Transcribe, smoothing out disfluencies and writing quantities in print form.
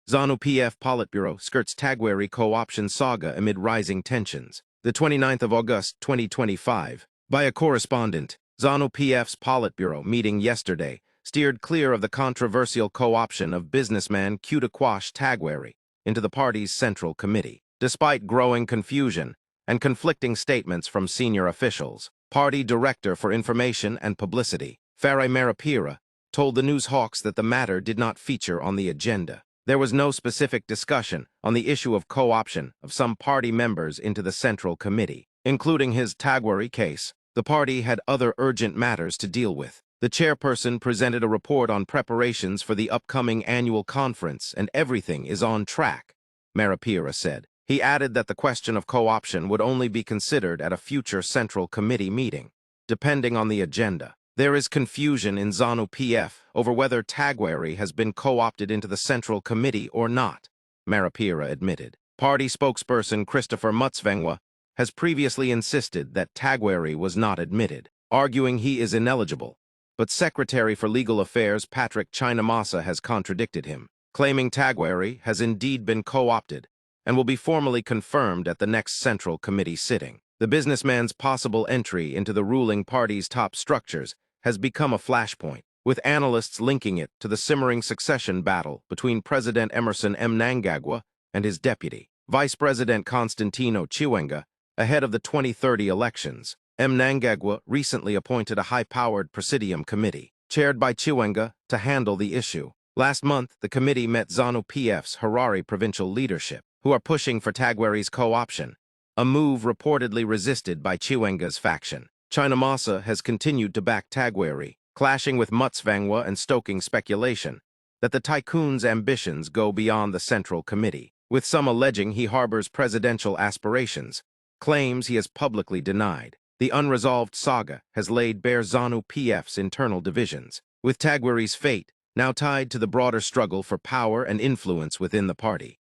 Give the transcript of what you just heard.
ZANU PF Politburo skirts Tagwirei co-option saga amid rising tensions. The 29th of August 2025. By a correspondent, ZANU PF's Politburo meeting yesterday steered clear of the controversial co-option of businessman KUTYA Tagwirei into the party's central committee. Despite growing confusion and conflicting statements from senior officials, Party Director for Information and Publicity, Farai Marapira, told the News Hawks that the matter did not feature on the agenda. There was no specific discussion on the issue of co-option of some party members into the Central Committee. Including his Tagwirei case, the party had other urgent matters to deal with. The chairperson presented a report on preparations for the upcoming annual conference, and everything is on track, Marapira said. He added that the question of co-option would only be considered at a future Central Committee meeting, depending on the agenda. There is confusion in ZANU PF over whether Tagwirei has been co-opted into the Central Committee or not, Marapira admitted. Party spokesperson Christopher Mutsvangwa has previously insisted that Tagwirei was not admitted, arguing he is ineligible, but Secretary for Legal Affairs Patrick Chinamasa has contradicted him, claiming Tagwirei has indeed been co-opted and will be formally confirmed at the next Central Committee sitting. The businessman's possible entry into the ruling party's top structures has become a flashpoint, with analysts linking it to the simmering succession battle between President Emerson Mnangagwa and his deputy, Vice President Constantino Chiwenga, ahead of the 2030 elections. Mnangagwa recently appointed a high-powered Presidium Committee, chaired by Chiwenga, to handle the issue. Last month, the committee met ZANU PF's Harare provincial leadership, who are pushing for Tagwirei's co-option, a move reportedly resisted by Chiwenga's faction. Chinamasa has continued to back Tagwirei, clashing with Mutsvangwa and stoking speculation that the tycoon's ambitions go beyond the Central Committee, with some alleging he harbors presidential aspirations, claims he has publicly denied. The unresolved saga has laid bare ZANU PF's internal divisions, with Tagwirei's fate now tied to the broader struggle for power and influence within the party.